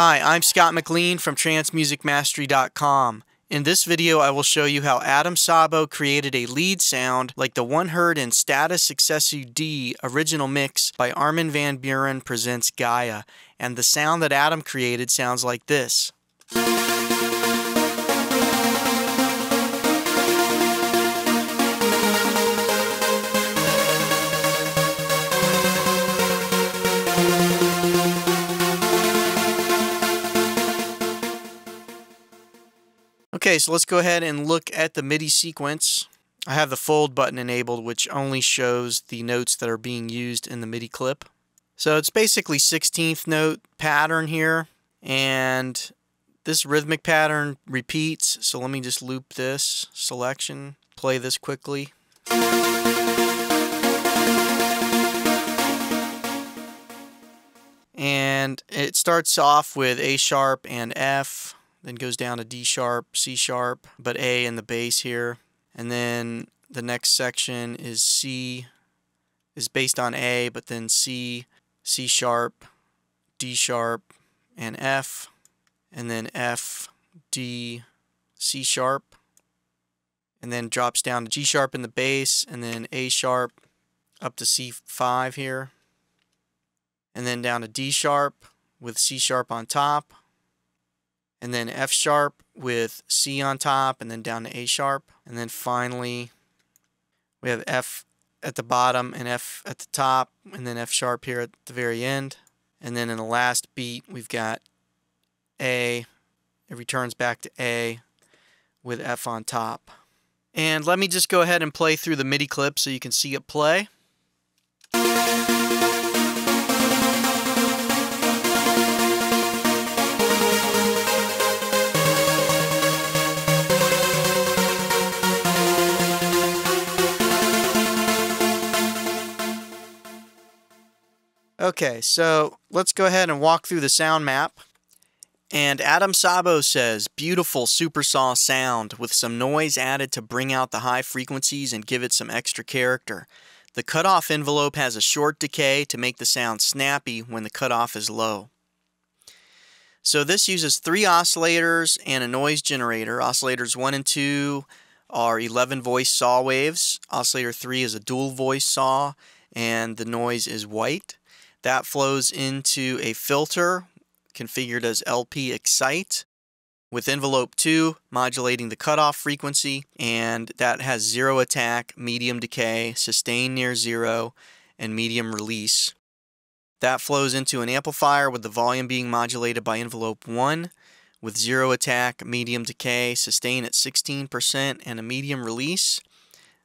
Hi, I'm Scott McLean from TranceMusicMastery.com. In this video, I will show you how Adam Sabo created a lead sound like the one heard in Status Excessu D original mix by Armin van Buuren presents Gaia, and the sound that Adam created sounds like this. Okay, so let's go ahead and look at the MIDI sequence. I have the fold button enabled, which only shows the notes that are being used in the MIDI clip. So it's basically 16th note pattern here, and this rhythmic pattern repeats. So let me just loop this selection, play this quickly. And it starts off with A sharp and F. Then goes down to D sharp, C sharp, but A in the bass here. And then the next section is C, is based on A, but then C, C sharp, D sharp, and F. And then F, D, C sharp. And then drops down to G sharp in the bass, and then A sharp up to C5 here. And then down to D sharp with C sharp on top. And then F sharp with C on top, and then down to A sharp. And then finally, we have F at the bottom and F at the top, and then F sharp here at the very end. And then in the last beat, we've got A. It returns back to A with F on top. And let me just go ahead and play through the MIDI clip so you can see it play. Okay, so let's go ahead and walk through the sound map. And Adam Sabo says, beautiful supersaw sound with some noise added to bring out the high frequencies and give it some extra character. The cutoff envelope has a short decay to make the sound snappy when the cutoff is low. So this uses 3 oscillators and a noise generator. Oscillators 1 and 2 are 11 voice saw waves. Oscillator 3 is a dual voice saw, and the noise is white. That flows into a filter configured as LP Excite with envelope 2 modulating the cutoff frequency, and that has 0 attack, medium decay, sustain near 0, and medium release. That flows into an amplifier with the volume being modulated by envelope 1 with 0 attack, medium decay, sustain at 16%, and a medium release.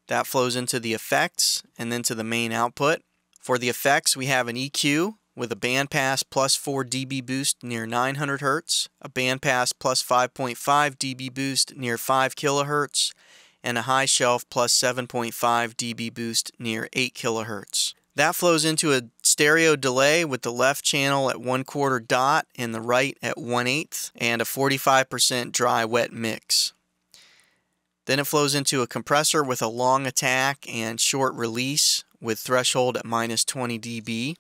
That flows into the effects and then to the main output. For the effects, we have an EQ with a bandpass plus 4 dB boost near 900 Hz, a bandpass plus 5.5 dB boost near 5 kHz, and a high shelf plus 7.5 dB boost near 8 kHz. That flows into a stereo delay with the left channel at 1/4 dot and the right at 1/8, and a 45% dry-wet mix. Then it flows into a compressor with a long attack and short release with threshold at minus 20 dB.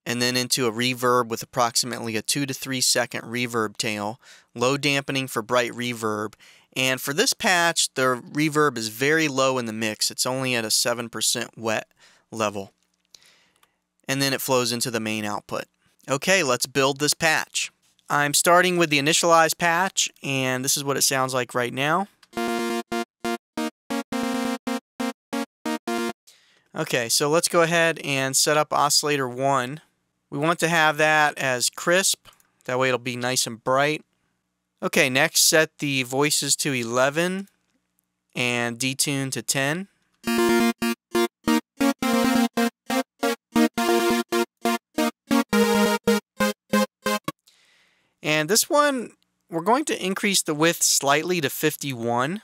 And then into a reverb with approximately a 2 to 3 second reverb tail, low dampening for bright reverb. And for this patch, the reverb is very low in the mix. It's only at a 7% wet level. And then it flows into the main output. Okay, let's build this patch. I'm starting with the initialized patch, and this is what it sounds like right now. Okay, so let's go ahead and set up oscillator 1. We want to have that as crisp. That way it'll be nice and bright. Okay, next set the voices to 11 and detune to 10. And this one, we're going to increase the width slightly to 51.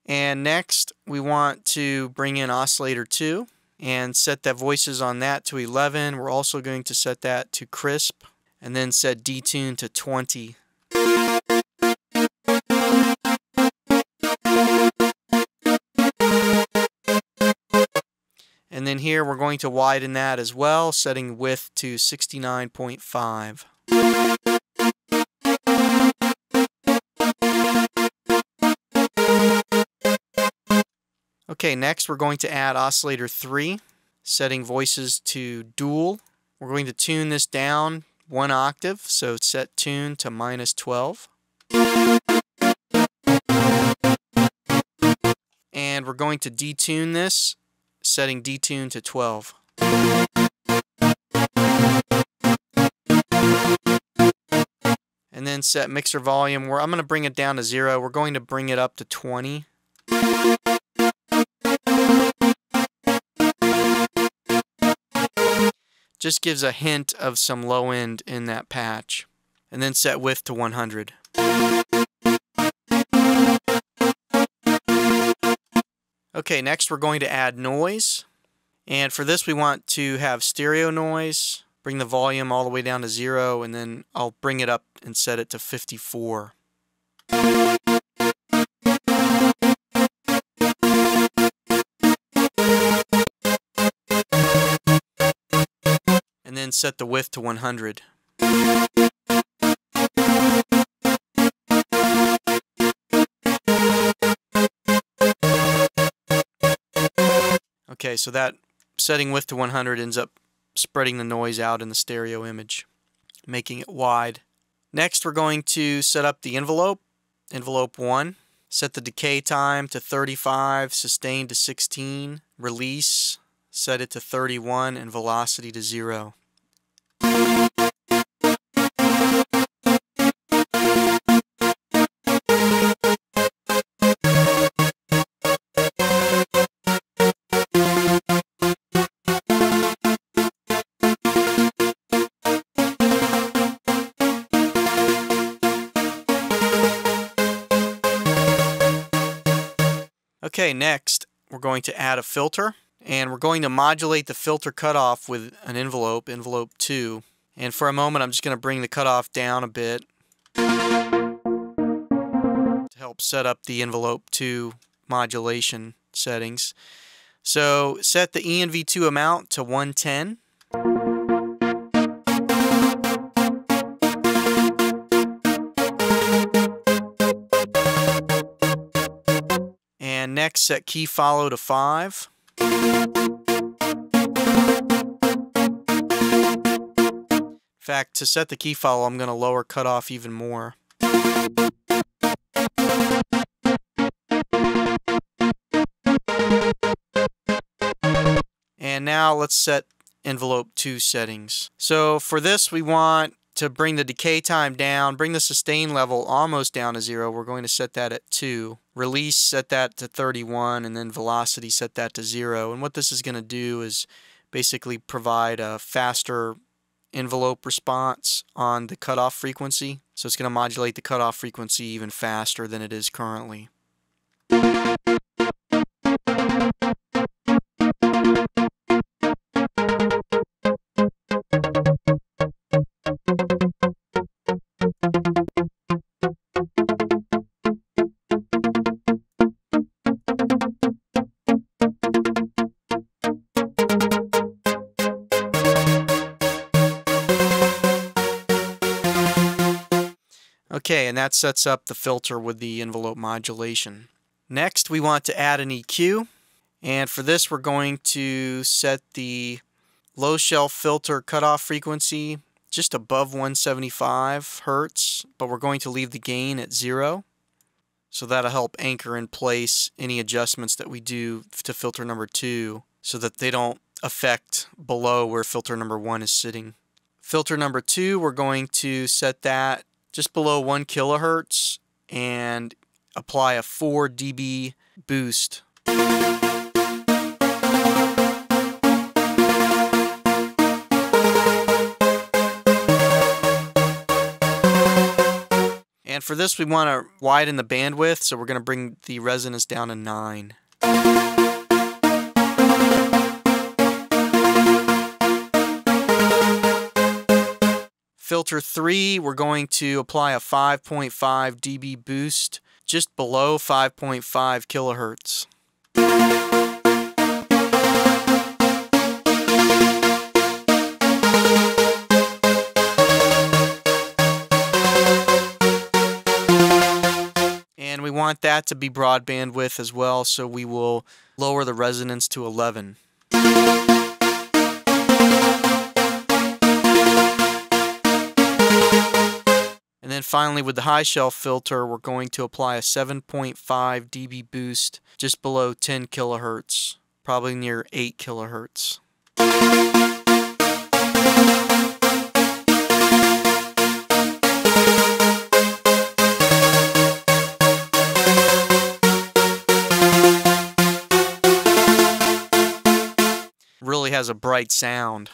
And next, we want to bring in oscillator 2 and set the voices on that to 11. We're also going to set that to crisp and then set detune to 20. And then here we're going to widen that as well, setting width to 69.5. Okay, next we're going to add oscillator 3, setting voices to dual. We're going to tune this down 1 octave, so set tune to -12. And we're going to detune this, setting detune to 12. And then set mixer volume, where I'm going to bring it down to 0. We're going to bring it up to 20. Just gives a hint of some low end in that patch. And then set width to 100. Okay, next we're going to add noise. And for this we want to have stereo noise. Bring the volume all the way down to 0, and then I'll bring it up and set it to 54. And then set the width to 100. Okay, so that setting width to 100 ends up spreading the noise out in the stereo image, making it wide. Next, we're going to set up the envelope, envelope 1. Set the decay time to 35, sustain to 16, release, set it to 31, and velocity to 0. Okay, next we're going to add a filter, and we're going to modulate the filter cutoff with an envelope, envelope 2. And for a moment I'm just going to bring the cutoff down a bit to help set up the envelope 2 modulation settings. So set the ENV2 amount to 110. And next, set key follow to 5. In fact, to set the key follow, I'm going to lower cutoff even more. And now let's set envelope 2 settings. So for this, we want to bring the decay time down, bring the sustain level almost down to 0. We're going to set that at 2. Release, set that to 31, and then velocity, set that to 0. And what this is going to do is basically provide a faster envelope response on the cutoff frequency. So it's going to modulate the cutoff frequency even faster than it is currently. Okay, and that sets up the filter with the envelope modulation. Next, we want to add an EQ, and for this we're going to set the low shelf filter cutoff frequency just above 175 Hertz, but we're going to leave the gain at 0. So that'll help anchor in place any adjustments that we do to filter number 2 so that they don't affect below where filter number 1 is sitting. Filter number 2, we're going to set that just below 1 kilohertz and apply a 4 dB boost. And for this we want to widen the bandwidth, so we're going to bring the resonance down to 9. Filter 3, we're going to apply a 5.5 dB boost just below 5.5 kilohertz. want that to be broad bandwidth as well, so we will lower the resonance to 11. And then finally, with the high shelf filter, we're going to apply a 7.5 dB boost just below 10 kilohertz, probably near 8 kilohertz. Really has a bright sound.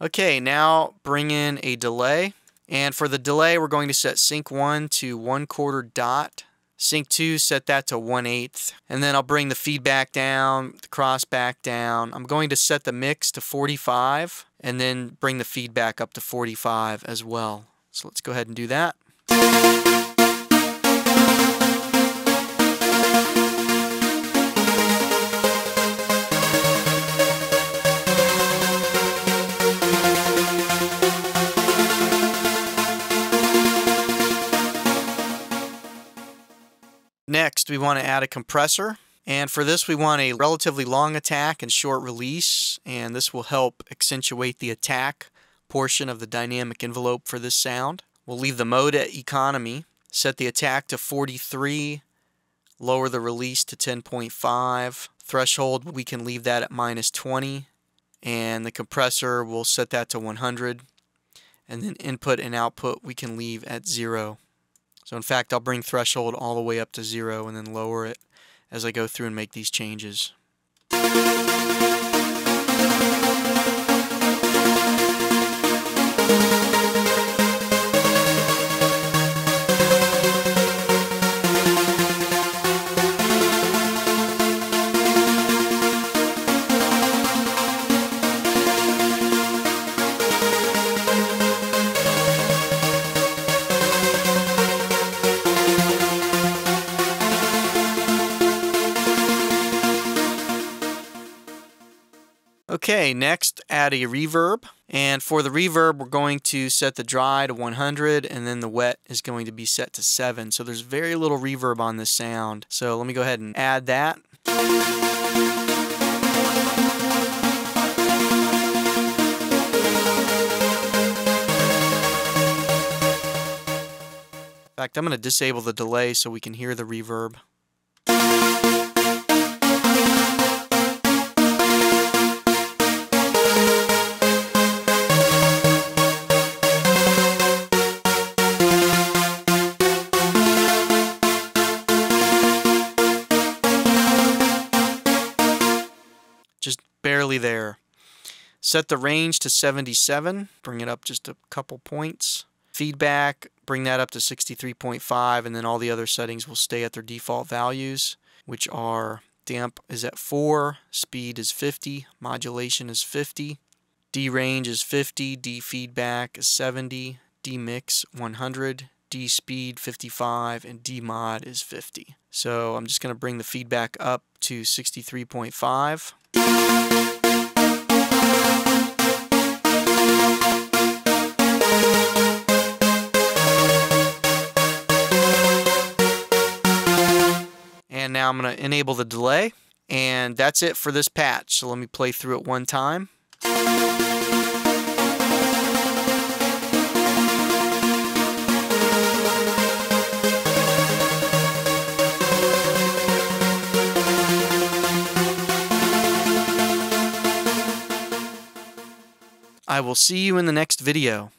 Okay, now bring in a delay. And for the delay, we're going to set sync 1 to 1/4 dot. Sync 2, set that to 1/8. And then I'll bring the feedback down, the cross back down. I'm going to set the mix to 45 and then bring the feedback up to 45 as well. So let's go ahead and do that. Next, we want to add a compressor, and for this we want a relatively long attack and short release, and this will help accentuate the attack portion of the dynamic envelope for this sound. We'll leave the mode at economy, set the attack to 43, lower the release to 10.5, threshold we can leave that at -20, and the compressor we'll set that to 100, and then input and output we can leave at 0. So in fact, I'll bring threshold all the way up to 0 and then lower it as I go through and make these changes. Okay, next add a reverb, and for the reverb we're going to set the dry to 100 and then the wet is going to be set to 7. So there's very little reverb on this sound. So let me go ahead and add that. In fact, I'm going to disable the delay so we can hear the reverb. Just barely there. Set the range to 77, bring it up just a couple points. Feedback, bring that up to 63.5, and then all the other settings will stay at their default values, which are damp is at 4, speed is 50, modulation is 50, D range is 50, D feedback is 70, D mix 100, D speed 55, and D mod is 50. So I'm just going to bring the feedback up to 63.5. And now I'm going to enable the delay, and that's it for this patch. So let me play through it one time. I will see you in the next video.